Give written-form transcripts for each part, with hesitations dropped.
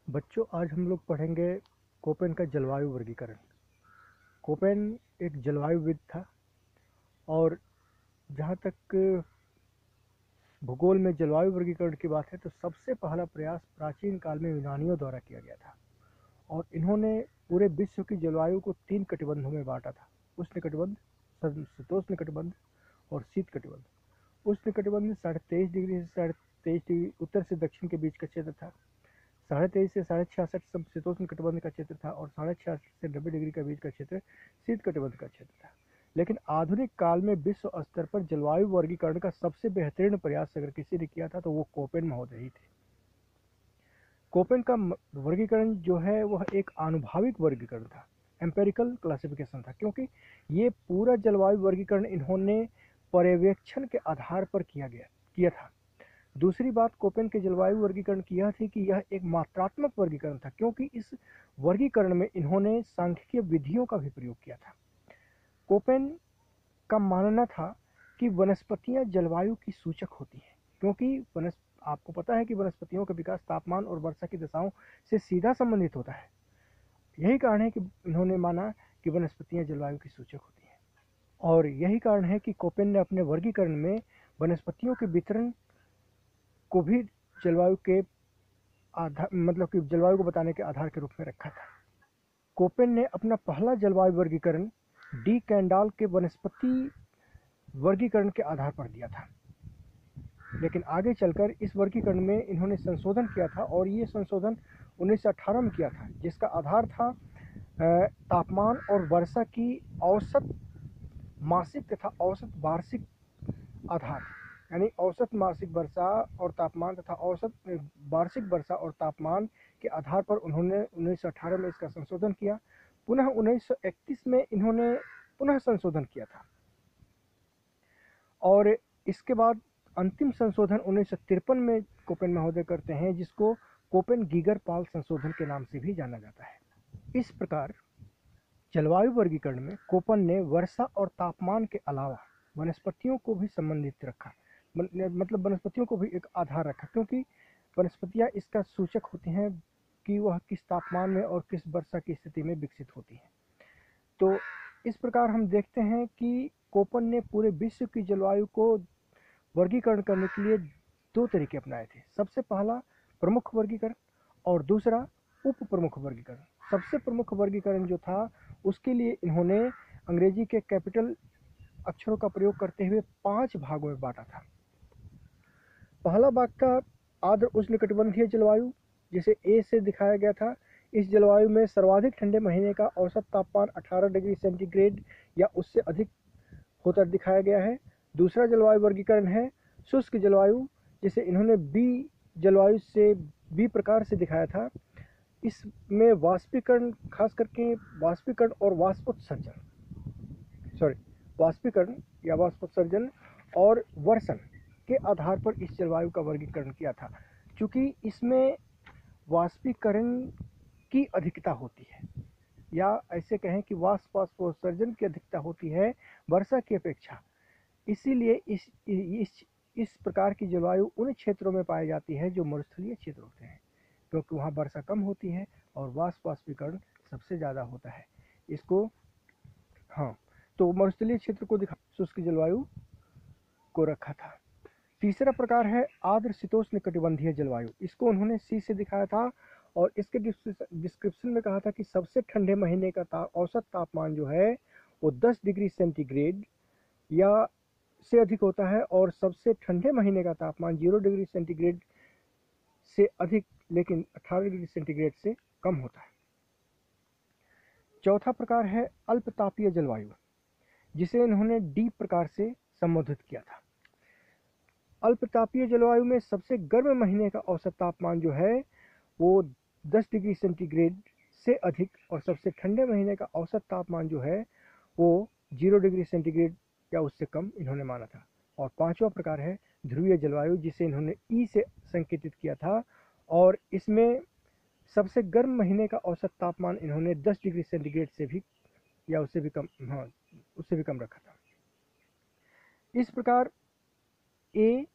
बच्चों, आज हम लोग पढ़ेंगे कोपेन का जलवायु वर्गीकरण। कोपेन एक जलवायुविद था और जहाँ तक भूगोल में जलवायु वर्गीकरण की बात है तो सबसे पहला प्रयास प्राचीन काल में यूनानियों द्वारा किया गया था। और इन्होंने पूरे विश्व की जलवायु को 3 कटिबंधों में बांटा था। उष्ण कटिबंध, शीतोष्ण कटिबंध और शीत कटिबंध। उष्ण कटिबंध 23.5 डिग्री से 23.5 डिग्री उत्तर से दक्षिण के बीच का क्षेत्र था। 23.5 से 66.5 सब शीतोष्ण कटिबंध का क्षेत्र था और 66.5 से 90 डिग्री के बीच का क्षेत्र शीत कटिबंध का क्षेत्र था। लेकिन आधुनिक काल में विश्व स्तर पर जलवायु वर्गीकरण का सबसे बेहतरीन प्रयास अगर किसी ने किया था तो वो कोपेन महोदय ही थे। कोपेन का वर्गीकरण जो है वह एक आनुभाविक वर्गीकरण था, एम्पेरिकल क्लासिफिकेशन था, क्योंकि ये पूरा जलवायु वर्गीकरण इन्होंने पर्यवेक्षण के आधार पर किया था। दूसरी बात कोपेन के जलवायु वर्गीकरण की यह थी कि यह एक मात्रात्मक वर्गीकरण था, क्योंकि इस वर्गीकरण में इन्होंने सांख्यिकीय विधियों का भी प्रयोग किया था। कोपेन का मानना था कि वनस्पतियां जलवायु की सूचक होती हैं, क्योंकि आपको पता है कि वनस्पतियों का विकास तापमान और वर्षा की दशाओं से सीधा संबंधित होता है। यही कारण है कि इन्होंने माना कि वनस्पतियां जलवायु की सूचक होती हैं, और यही कारण है कि कोपेन ने अपने वर्गीकरण में वनस्पतियों के वितरण को भी जलवायु के आधार मतलब कि जलवायु को बताने के आधार के रूप में रखा था। कोपेन ने अपना पहला जलवायु वर्गीकरण डी कैंडाल के वनस्पति वर्गीकरण के आधार पर दिया था, लेकिन आगे चलकर इस वर्गीकरण में इन्होंने संशोधन किया था, और ये संशोधन 1918 में किया था, जिसका आधार था तापमान और वर्षा की औसत मासिक तथा औसत वार्षिक आधार, यानी औसत मासिक वर्षा और तापमान तथा औसत वार्षिक वर्षा और तापमान के आधार पर उन्होंने 1918 में इसका संशोधन किया। पुनः 1931 में इन्होंने पुनः संशोधन किया था, और इसके बाद अंतिम संशोधन 1953 में कोपेन महोदय करते हैं, जिसको कोपेन गीगर पाल संशोधन के नाम से भी जाना जाता है। इस प्रकार जलवायु वर्गीकरण में कोपेन ने वर्षा और तापमान के अलावा वनस्पतियों को भी संबंधित रखा, मतलब वनस्पतियों को भी एक आधार रखा, क्योंकि वनस्पतियां इसका सूचक होती हैं कि वह किस तापमान में और किस वर्षा की स्थिति में विकसित होती हैं। तो इस प्रकार हम देखते हैं कि कोपेन ने पूरे विश्व की जलवायु को वर्गीकरण करने के लिए 2 तरीके अपनाए थे। सबसे पहला प्रमुख वर्गीकरण और दूसरा उप प्रमुख वर्गीकरण। सबसे प्रमुख वर्गीकरण जो था उसके लिए इन्होंने अंग्रेजी के कैपिटल अक्षरों का प्रयोग करते हुए 5 भागों में बांटा था। पहला भाग था आर्द्र उष्णकटिबंधीय जलवायु, जिसे ए से दिखाया गया था। इस जलवायु में सर्वाधिक ठंडे महीने का औसत तापमान 18 डिग्री सेंटीग्रेड या उससे अधिक होता दिखाया गया है। दूसरा जलवायु वर्गीकरण है शुष्क जलवायु, जिसे इन्होंने बी जलवायु से बी प्रकार से दिखाया था। इसमें वाष्पीकरण, खास करके वाष्पीकरण और वाष्पोत्सर्जन और वर्षण के आधार पर इस जलवायु का वर्गीकरण किया था। चूंकि इसमें वाष्पीकरण की अधिकता होती है, या ऐसे कहें कि वाष्पोत्सर्जन की अधिकता होती है वर्षा की अपेक्षा, इसीलिए इस प्रकार की जलवायु उन क्षेत्रों में पाई जाती है जो मरुस्थलीय क्षेत्र होते हैं, क्योंकि वहाँ वर्षा कम होती है और वाष्पीकरण सबसे ज़्यादा होता है। इसको तो मरुस्थलीय क्षेत्र को दिखा शुष्क जलवायु को रखा था। तीसरा प्रकार है आर्द्र शीतोष्ण कटिबंधीय जलवायु। इसको उन्होंने सी से दिखाया था, और इसके डिस्क्रिप्शन में कहा था कि सबसे ठंडे महीने का औसत तापमान जो है वो 10 डिग्री सेंटीग्रेड या से अधिक होता है, और सबसे ठंडे महीने का तापमान 0 डिग्री सेंटीग्रेड से अधिक लेकिन 18 डिग्री सेंटीग्रेड से कम होता है। चौथा प्रकार है अल्पतापीय जलवायु, जिसे इन्होंने डी प्रकार से संबोधित किया था। अल्पतापीय जलवायु में सबसे गर्म महीने का औसत तापमान जो है वो 10 डिग्री सेंटीग्रेड से अधिक, और सबसे ठंडे महीने का औसत तापमान जो है वो 0 डिग्री सेंटीग्रेड या उससे कम इन्होंने माना था। और पांचवा प्रकार है ध्रुवीय जलवायु, जिसे इन्होंने ई से संकेतित किया था, और इसमें सबसे गर्म महीने का औसत तापमान इन्होंने 10 डिग्री सेंटीग्रेड से भी या उससे भी कम रखा था। इस प्रकार ए,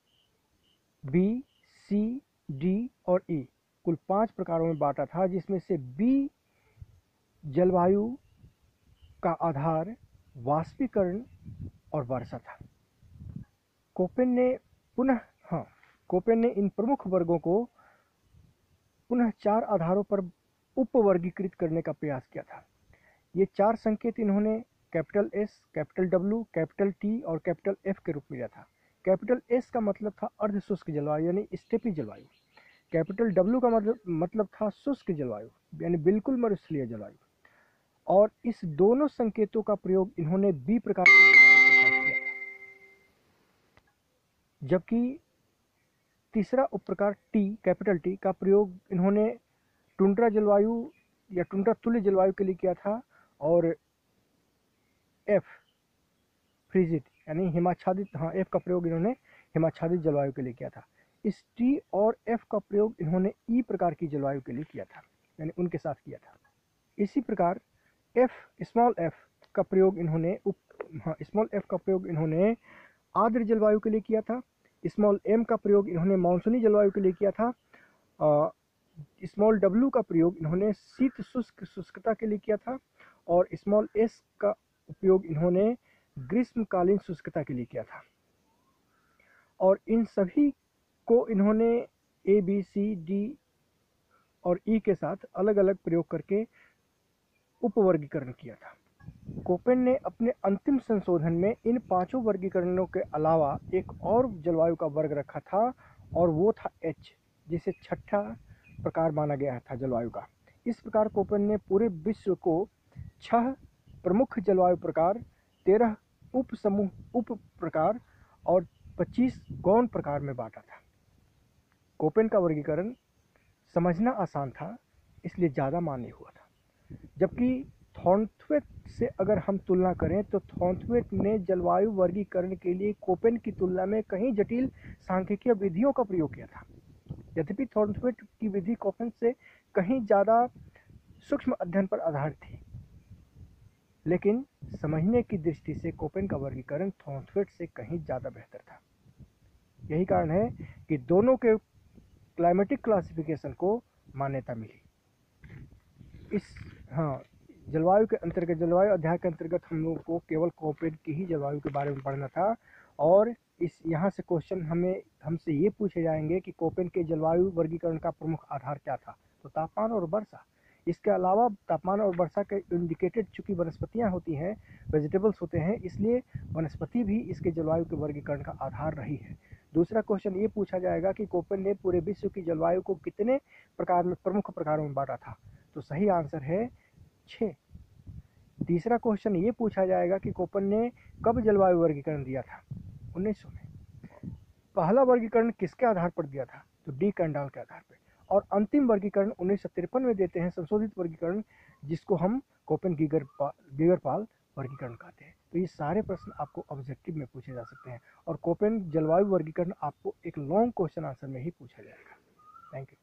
बी, सी, डी और ई कुल 5 प्रकारों में बांटा था, जिसमें से बी जलवायु का आधार वाष्पीकरण और वर्षा था। कोपेन ने कोपेन ने इन प्रमुख वर्गों को पुनः 4 आधारों पर उपवर्गीकृत करने का प्रयास किया था। ये 4 संकेत इन्होंने capital S, capital W, capital T और कैपिटल एफ के रूप में लिया था। कैपिटल एस का मतलब था अर्ध शुष्क जलवायु यानी स्टेपी जलवायु। कैपिटल डब्ल्यू का मतलब था शुष्क जलवायु यानी बिल्कुल मरुस्थलीय जलवायु। और इस दोनों संकेतों का प्रयोग इन्होंने बी प्रकार की जलवायु के साथ किया था। जबकि तीसरा उपप्रकार टी, कैपिटल टी का प्रयोग इन्होंने टुंड्रा जलवायु या टुंड्रा तुल्य जलवायु के लिए किया था, और एफ फ्रीजित यानी हिमाच्छादित एफ का प्रयोग इन्होंने हिमाच्छादित जलवायु के लिए किया था। इस टी और एफ का प्रयोग इन्होंने ई प्रकार की जलवायु के लिए किया था, यानी उनके साथ किया था। इसी प्रकार स्मॉल एफ का प्रयोग इन्होंने आर्द्र जलवायु के लिए किया था। स्मॉल एम का प्रयोग इन्होंने मानसूनी जलवायु के लिए किया था। स्मॉल डब्ल्यू का प्रयोग इन्होंने शीत शुष्कता के लिए किया था, और स्मॉल एस का उपयोग इन्होंने ग्रीष्मकालीन शुष्कता के लिए किया था। और इन सभी को इन्होंने ए, बी, सी, डी और ई के साथ अलग अलग प्रयोग करके उपवर्गीकरण किया था। कोपेन ने अपने अंतिम संशोधन में इन 5 वर्गीकरणों के अलावा एक और जलवायु का वर्ग रखा था, और वो था एच, जिसे 6ठा प्रकार माना गया था जलवायु का। इस प्रकार कोपेन ने पूरे विश्व को 6 प्रमुख जलवायु प्रकार, 13 उप प्रकार और 25 गौण प्रकार में बांटा था। कोपेन का वर्गीकरण समझना आसान था, इसलिए ज़्यादा मान्य हुआ था। जबकि थॉर्नथवेट से अगर हम तुलना करें तो थॉर्नथवेट ने जलवायु वर्गीकरण के लिए कोपेन की तुलना में कहीं जटिल सांख्यिकीय विधियों का प्रयोग किया था। यद्यपि थॉर्नथवेट की विधि कोपेन से कहीं ज़्यादा सूक्ष्म अध्ययन पर आधारित थी, लेकिन समझने की दृष्टि से कोपेन का वर्गीकरण थॉर्नथवेट से कहीं ज़्यादा बेहतर था। यही कारण है कि दोनों के क्लाइमेटिक क्लासिफिकेशन को मान्यता मिली। इस जलवायु अध्याय के अंतर्गत हम लोगों को केवल कोपेन की ही जलवायु के बारे में पढ़ना था, और यहाँ से क्वेश्चन हमसे ये पूछे जाएंगे कि कोपेन के जलवायु वर्गीकरण का प्रमुख आधार क्या था, तो तापमान और वर्षा। इसके अलावा तापमान और वर्षा के इंडिकेटेड चूंकि वनस्पतियाँ होती हैं, वेजिटेबल्स होते हैं, इसलिए वनस्पति भी इसके जलवायु के वर्गीकरण का आधार रही है। दूसरा क्वेश्चन ये पूछा जाएगा कि कोपेन ने पूरे विश्व की जलवायु को कितने प्रमुख प्रकारों में बांटा था, तो सही आंसर है 6। तीसरा क्वेश्चन ये पूछा जाएगा कि कोपेन ने कब जलवायु वर्गीकरण दिया था, 1900 में। पहला वर्गीकरण किसके आधार पर दिया था, तो डी कैंडाल के आधार पर। और अंतिम वर्गीकरण 1953 में देते हैं, संशोधित वर्गीकरण, जिसको हम कोपेन गीगरपाल वर्गीकरण कहते हैं। तो ये सारे प्रश्न आपको ऑब्जेक्टिव में पूछे जा सकते हैं, और कोपेन जलवायु वर्गीकरण आपको एक लॉन्ग क्वेश्चन आंसर में ही पूछा जाएगा। Thank you.